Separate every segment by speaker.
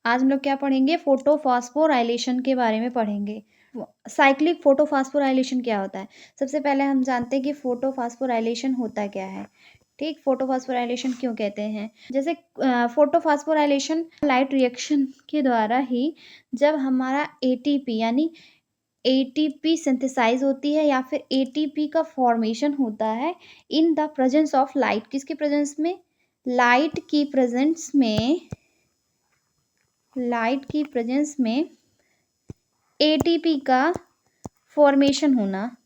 Speaker 1: आज हम लोग क्या पढ़ेंगे? फोटोफॉस्फोराइलेशन के बारे में पढ़ेंगे। साइक्लिक फोटोफॉस्फोराइलेशन क्या होता है? सबसे पहले हम जानते हैं कि फोटोफॉस्फोराइलेशन होता क्या है। ठीक, फोटोफॉस्फोराइलेशन क्यों कहते हैं? जैसे फोटोफॉस्फोराइलेशन लाइट रिएक्शन के द्वारा ही जब हमारा एटीपी यानी एटीपी सिंथेसाइज होती है या फिर एटीपी का फॉर्मेशन होता है in the presence of light. किसके प्रेजेंस में? लाइट की प्रेजेंस में एटीपी का फॉर्मेशन होना।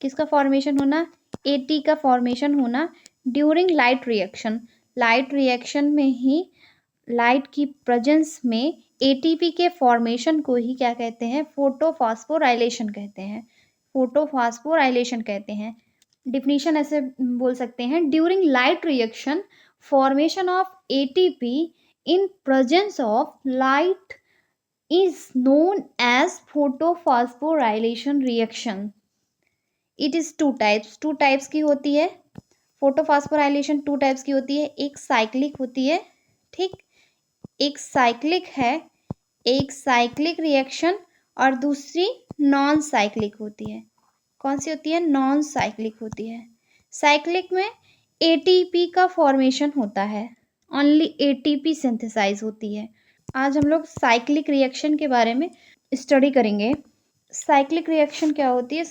Speaker 1: किसका फॉर्मेशन होना? एटी का फॉर्मेशन होना during light reaction. Light reaction में ही लाइट की प्रेजेंस में एटीपी के फॉर्मेशन को ही क्या कहते हैं? फोटोफॉस्फोराइलेशन कहते हैं। फोटोफॉस्फोराइलेशन कहते हैं। डिफिनीशन ऐसे बोल सकते हैं, during light reaction formation of ATP in presence of light is known as photophosphorylation reaction. It is two types की होती है। फोटोफॉस्फोराइलेशन टू टाइप्स की होती है, एक साइक्लिक होती है, ठीक, एक साइक्लिक है, एक साइक्लिक रिएक्शन, और दूसरी नॉन साइक्लिक होती है। कौन सी होती है? नॉन साइक्लिक होती है। साइक्लिक में एटीपी का फॉर्मेशन होता है, ओनली एटीपी सिंथेसाइज होती है। आज हम लोग साइक्लिक रिएक्शन के बारे में स्टडी करेंगे। साइक्लिक रिएक्शन क्या होती है?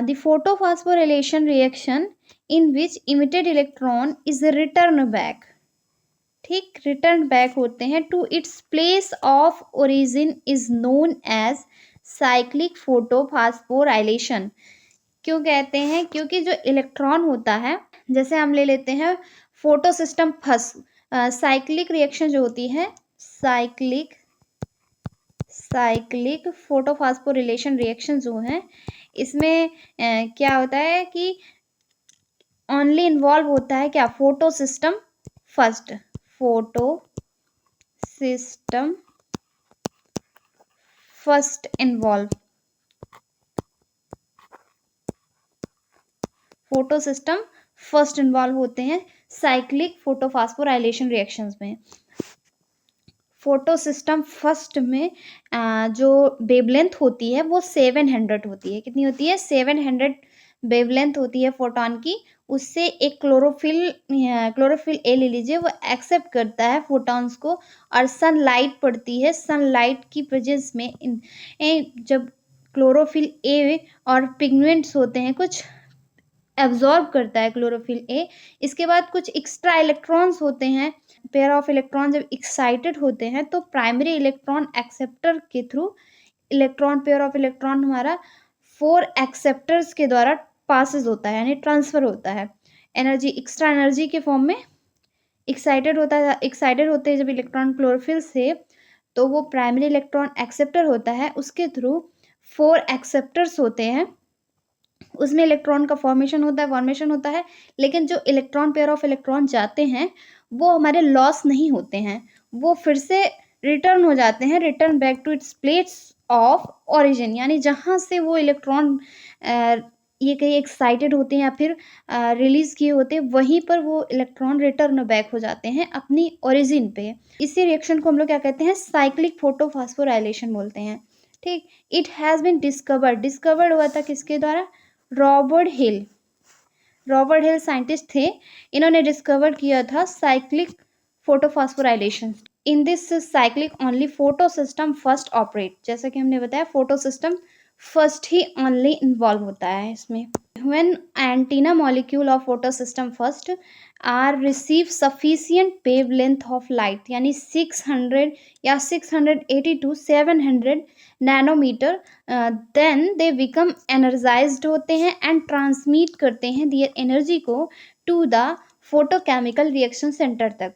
Speaker 1: The photophosphorylation reaction in which emitted electron is return back. ठीक, रिटर्न बैक होते हैं to its place of origin is known as cyclic photophosphorylation. क्यों कहते हैं? क्योंकि जो इलेक्ट्रॉन होता है, जैसे हम ले लेते हैं photo system first, cyclic reaction जो होती है, साइक्लिक फोटोफॉस्फोरिलेशन रिएक्शन जो है, इसमें क्या होता है कि ओनली इन्वॉल्व होता है क्या? Photo system first involve, photo system first involve होते हैं साइक्लिक फोटोफॉस्फोराइलेशन रिएक्शंस में। फोटो सिस्टम फर्स्ट में जो वेवलेंथ होती है वो 700 होती है। कितनी होती है? 700 वेवलेंथ होती है फोटॉन की। उससे एक क्लोरोफिल ए ले लीजिए, वो एक्सेप्ट करता है फोटॉन्स को, और सनलाइट पड़ती है, सनलाइट की प्रेजेंस में जब क्लोरोफिल ए और पिगमेंट्स होते हैं कुछ एब्जॉर्ब करता है क्लोरोफिल ए। इसके बाद कुछ एक्स्ट्रा इलेक्ट्रॉन्स होते हैं, पेयर ऑफ इलेक्ट्रॉन जब एक्साइटेड होते हैं तो प्राइमरी इलेक्ट्रॉन एक्सेप्टर के through electron, pair of electron हमारा 4 एक्सेप्टर्स के द्वारा पासिस होता है, यानी ट्रांसफर होता है एनर्जी, एक्स्ट्रा एनर्जी के फॉर्म में। एक्साइटेड होते हैं जब इलेक्ट्रॉन क्लोरोफिल से, तो वो प्राइमरी इलेक्ट्रॉन एक्सेप्टर होता है, उसके थ्रू 4 एक्सेप्टर्स होते हैं, उसमें इलेक्ट्रॉन का फॉर्मेशन होता है। लेकिन जो इलेक्ट्रॉन, पेयर ऑफ इलेक्ट्रॉन जाते हैं वो हमारे लॉस नहीं होते हैं, वो फिर से रिटर्न हो जाते हैं, return back to its place of origin, यानी जहाँ से वो इलेक्ट्रॉन ये कहीं एक्साइटेड होते हैं या फिर रिलीज किए होते हैं, वहीं पर वो इलेक्ट्रॉन रिटर्न बैक हो जाते हैं अपनी ओरिजिन पे। इसी रिएक्शन को हम लोग क्या कहते हैं? साइक्लिक फोटोफॉस्फोराइलेशन बोलते हैं। ठीक, इट हैज़ बीन डिस्कवर्ड हुआ था किसके द्वारा? रॉबर्ट हिल साइंटिस्ट थे, इन्होंने डिस्कवर किया था cyclic photophosphorylation. In this cyclic only photo system first operate. जैसा कि हमने बताया, फोटो सिस्टम फर्स्ट ही ओनली इन्वॉल्व होता है इसमें। When antenna molecule of photosystem first are receive sufficient wavelength of light, यानी 600 या 680 to 700 nanometre, then they become energized होते हैं and transmit करते हैं their energy को to the photochemical reaction center तक।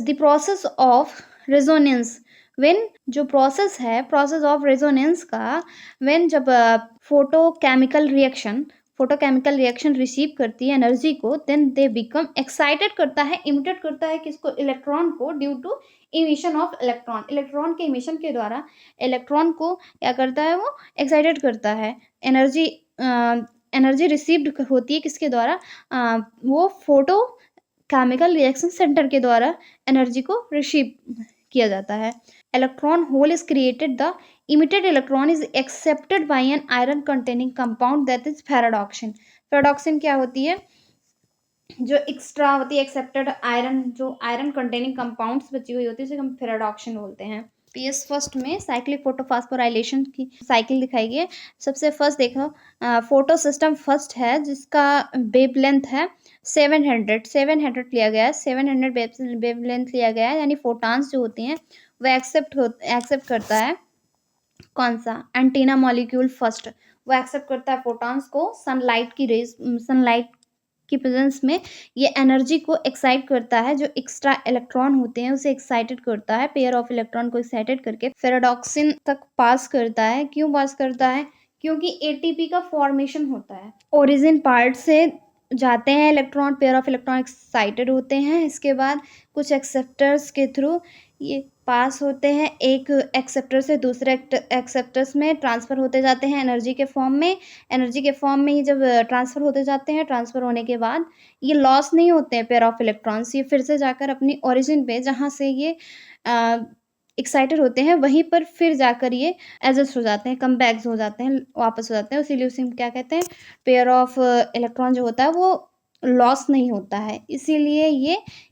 Speaker 1: the process of resonance, when जो process है, प्रोसेस ऑफ रेजोनेंस का, when जब फोटोकेमिकल रिएक्शन रिसीव करती है एनर्जी को, देन दे बिकम एक्साइटेड करता है, इमिटेट करता है किसको? इलेक्ट्रॉन को, due to emission of electron के इमिशन के द्वारा इलेक्ट्रॉन को क्या करता है? वो एक्साइटेड करता है। एनर्जी रिसीव्ड होती है किसके द्वारा? वो फोटो केमिकल रिएक्शन सेंटर के द्वारा एनर्जी को रिसीव किया जाता है। Electron hole is created, the emitted electron is accepted by an iron containing compound that is ferredoxin. Ferredoxin क्या होती है? जो एक्स्ट्रा होती है एक्सेप्टेड आयरन, जो आयरन कंटेनिंग कंपाउंड्स बची हुई होती है, उसे हम फेराडॉक्सिन बोलते हैं। पीएस फर्स्ट में साइक्लिक फोटोफॉस्फोराइलेशन की साइकिल दिखाई गई है। सबसे फर्स्ट देखो, फोटो सिस्टम फर्स्ट है जिसका वेवलेंथ है 700 लिया गया है। 700 वेवलेंथ लिया गया है, यानी फोटॉन्स जो होती हैं वो एक्सेप्ट करता है। कौन सा? एंटीना मॉलिक्यूल फर्स्ट, वो एक्सेप्ट करता है फोटॉन्स को सनलाइट की रेज, सनलाइट की प्रेजेंस में ये एनर्जी को एक्साइट करता है। जो एक्स्ट्रा इलेक्ट्रॉन होते हैं उसे एक्साइटेड करता है, पेयर ऑफ इलेक्ट्रॉन को एक्साइटेड करके फेराडॉक्सिन तक पास करता है। क्यों पास करता है? क्योंकि एटीपी का फॉर्मेशन होता है। ओरिजिन पार्ट से जाते हैं electron, pair of electron excited होते हैं, इसके बाद कुछ एक्सेप्टर्स के थ्रू ये पास होते हैं, एक एक्सेप्टर से दूसरे एक्सेप्टर्स में ट्रांसफ़र होते जाते हैं एनर्जी के फॉर्म में। एनर्जी के फॉर्म में ही जब ट्रांसफ़र होते जाते हैं, ट्रांसफ़र होने के बाद ये लॉस नहीं होते हैं पेयर ऑफ इलेक्ट्रॉन्स, ये फिर से जाकर अपनी ओरिजिन पे जहाँ से ये एक्साइटेड होते हैं वहीं पर फिर जाकर ये एडजस्ट हो जाते हैं, कम बैक्स हो जाते हैं, वापस हो जाते हैं। इसीलिए उसे हम क्या कहते हैं? पेयर ऑफ इलेक्ट्रॉन जो होता है वो लॉस नहीं होता है, इसीलिए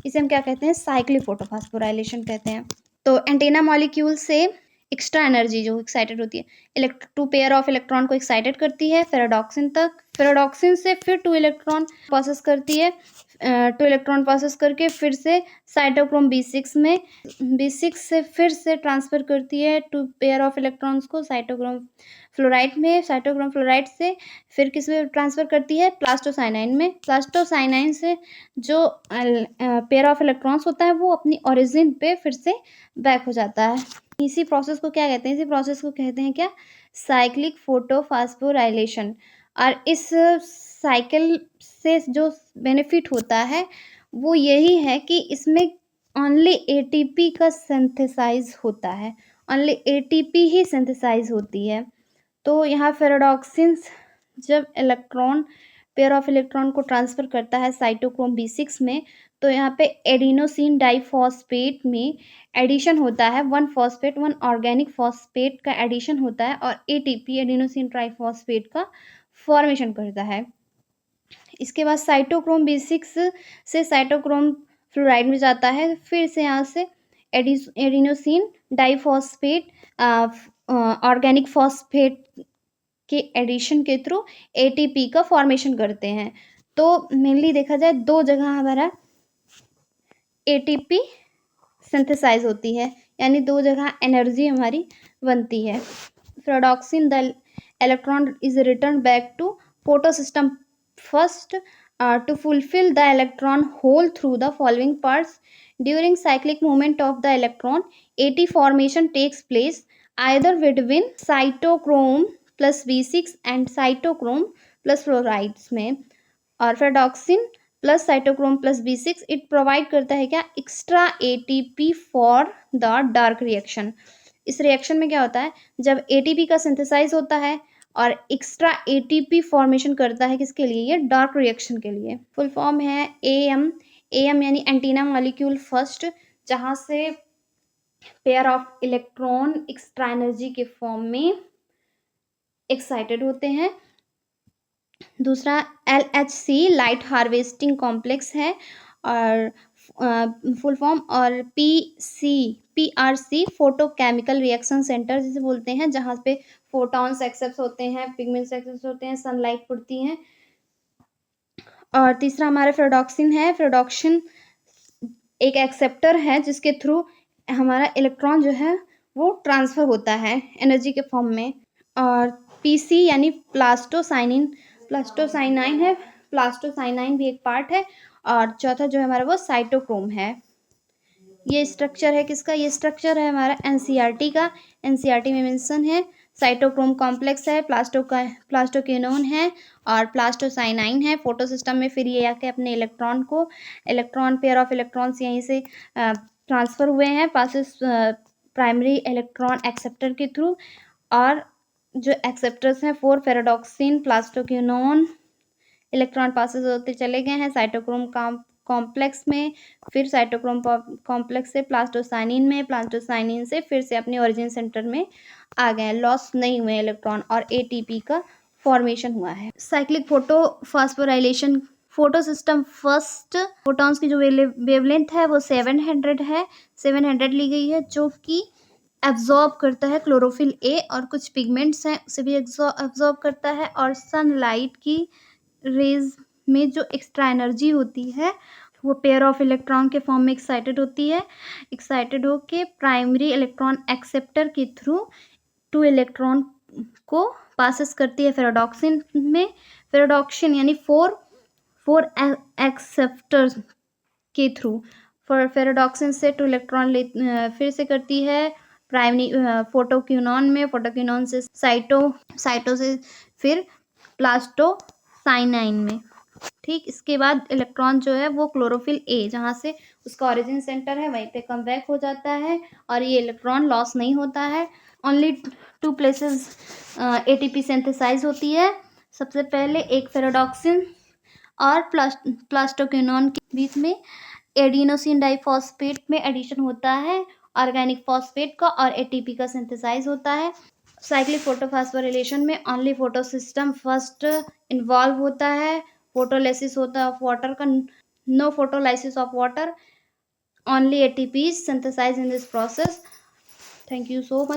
Speaker 1: इसे हम क्या कहते हैं? साइक्लिक फोटोफॉस्फोराइलेशन कहते हैं। तो एंटीना मॉलिक्यूल से एक्स्ट्रा एनर्जी जो एक्साइटेड होती है टू पेयर ऑफ इलेक्ट्रॉन को एक्साइटेड करती है फेराडॉक्सिन तक। फेराडॉक्सिन से फिर 2 इलेक्ट्रॉन प्रोसेस करती है, 2 इलेक्ट्रॉन प्रोसेस करके फिर से साइटोक्रोम B6 में, B6 से फिर से ट्रांसफ़र करती है 2 पेयर ऑफ इलेक्ट्रॉन्स को साइटोक्रोम फ्लोराइड में। साइटोक्रोम फ्लोराइड से फिर किस में ट्रांसफ़र करती है? प्लास्टोसाइनाइन में। प्लास्टोसाइनाइन से जो पेयर ऑफ इलेक्ट्रॉन्स होता है वो अपनी ओरिजिन पे फिर से बैक हो जाता है। इसी प्रोसेस को क्या कहते हैं? इसी प्रोसेस को कहते हैं क्या? Cyclic photophosphorylation. और इस साइकिल से जो बेनिफिट होता है वो यही है कि इसमें ओनली एटीपी का सिंथेसाइज होता है, ओनली एटीपी ही सिंथेसाइज होती है। तो यहाँ फेराडॉक्सिन्स जब इलेक्ट्रॉन, पेयर ऑफ इलेक्ट्रॉन को ट्रांसफ़र करता है साइटोक्रोम B6 में, तो यहाँ पे एडिनोसिन डाइफॉस्फेट में एडिशन होता है, 1 फॉस्फेट 1 ऑर्गेनिक फॉस्फेट का एडिशन होता है और एटीपी एडिनोसिन ट्राइफॉस्फेट का फॉर्मेशन करता है। इसके बाद साइटोक्रोम B6 से साइटोक्रोम फ्लोराइड में जाता है, फिर से यहाँ से एडिनोसिन डाइफॉस्फेट ऑर्गेनिक फॉस्फेट के एडिशन के थ्रू एटीपी का फॉर्मेशन करते हैं। तो मेनली देखा जाए 2 जगह हमारा एटीपी सिंथेसाइज होती है, यानी 2 जगह एनर्जी हमारी बनती है। Ferredoxin the electron is return back to photo system first to fulfill the electron hole through the following parts. During cyclic movement of the electron, AT formation takes place either between cytochrome plus B6 and cytochrome plus fluorides में, और ferredoxin plus cytochrome plus B6 it provide करता है क्या? Extra ATP for the dark reaction. इस reaction में क्या होता है? जब एटीपी का सिंथेसाइज होता है और एक्स्ट्रा एटीपी फॉर्मेशन करता है, किसके लिए? ये डार्क रिएक्शन के लिए। फुल फॉर्म है एएम। एएम यानी एंटीना मॉलिक्यूल फर्स्ट, जहाँ से pair of electron extra energy के फॉर्म में एक्साइटेड होते हैं। दूसरा LHC लाइट हार्वेस्टिंग कॉम्प्लेक्स है, और फुल फॉर्म, और PRC फोटोकेमिकल रिएक्शन सेंटर जिसे बोलते हैं, जहाँ पे फोटॉन्स एक्सेप्ट होते हैं, पिगमेंट्स एक्सेप्ट होते हैं, सनलाइट पड़ती हैं। और तीसरा हमारा फेराडॉक्सिन है। फेराडॉक्सिन एक एक्सेप्टर है जिसके थ्रू हमारा इलेक्ट्रॉन जो है वो ट्रांसफ़र होता है एनर्जी के फॉर्म में। और PC यानी प्लास्टोसाइनाइन है, प्लास्टोसाइनाइन भी एक पार्ट है। और चौथा जो है हमारा वो साइटोक्रोम है। ये स्ट्रक्चर है किसका? ये स्ट्रक्चर है हमारा NCERT का। NCERT में मेंशन है। साइटोक्रोम कॉम्प्लेक्स है, प्लास्टोक्विनोन है और प्लास्टोसाइनाइन है। फोटो सिस्टम में फिर ये आके अपने इलेक्ट्रॉन पेयर ऑफ इलेक्ट्रॉन्स यहीं से ट्रांसफ़र हुए हैं पासिस प्राइमरी इलेक्ट्रॉन एक्सेप्टर के थ्रू। और जो एक्सेप्टर्स हैं 4 फेराडॉक्सिन, प्लास्टोक्विनोन, इलेक्ट्रॉन पासेस होते चले गए हैं साइटोक्रोम कॉम्प्लेक्स में, फिर साइटोक्रोम कॉम्प्लेक्स से प्लास्टोसाइनिन में, प्लास्टोसाइनिन से फिर से अपने ओरिजिन सेंटर में आ गए हैं, लॉस नहीं हुए इलेक्ट्रॉन और एटीपी का फॉर्मेशन हुआ है। Cyclic photophosphorylation photo system first photons की जो वेवलेंथ है वो 700 है, 700 ली गई है, जो कि एब्जॉर्ब करता है क्लोरोफिल ए और कुछ पिगमेंट्स हैं उसे भी एब्जॉर्ब करता है, और सनलाइट की रेज में जो एक्स्ट्रा एनर्जी होती है वो पेयर ऑफ इलेक्ट्रॉन के फॉर्म में एक्साइटेड होती है, एक्साइटेड होके प्राइमरी इलेक्ट्रॉन एक्सेप्टर के थ्रू 2 इलेक्ट्रॉन को पासिस करती है फेरोडॉक्सिन में। फेरोडॉक्सिन यानी फोर एक्सेप्टर्स के थ्रू फेरोडॉक्सिन से 2 इलेक्ट्रॉन फिर से करती है प्राइमरी फोटोक्यूनॉन में, फोटोक्यूनॉन से साइटो से फिर प्लास्टोसाइनाइन में। ठीक, इसके बाद इलेक्ट्रॉन जो है वो क्लोरोफिल ए जहाँ से उसका ओरिजिन सेंटर है वहीं पे कम बैक हो जाता है और ये इलेक्ट्रॉन लॉस नहीं होता है। ओनली 2 प्लेसेस एटीपी सिंथेसाइज होती है। सबसे पहले एक फेरोडॉक्सिन और प्लास्टोक्यूनॉन के बीच में एडिनोसिन डाइफॉस्फेट में एडिशन होता है ऑर्गेनिक फॉस्फेट का और एटीपी का सिंथेसाइज होता है। साइक्लिक फोटोफॉस्फोरिलेशन में only photo system first involve होता है, फोटोलिसिस होता है ऑफ वाटर का, no photolysis of water, only ATP synthesize in this process. Thank you so much.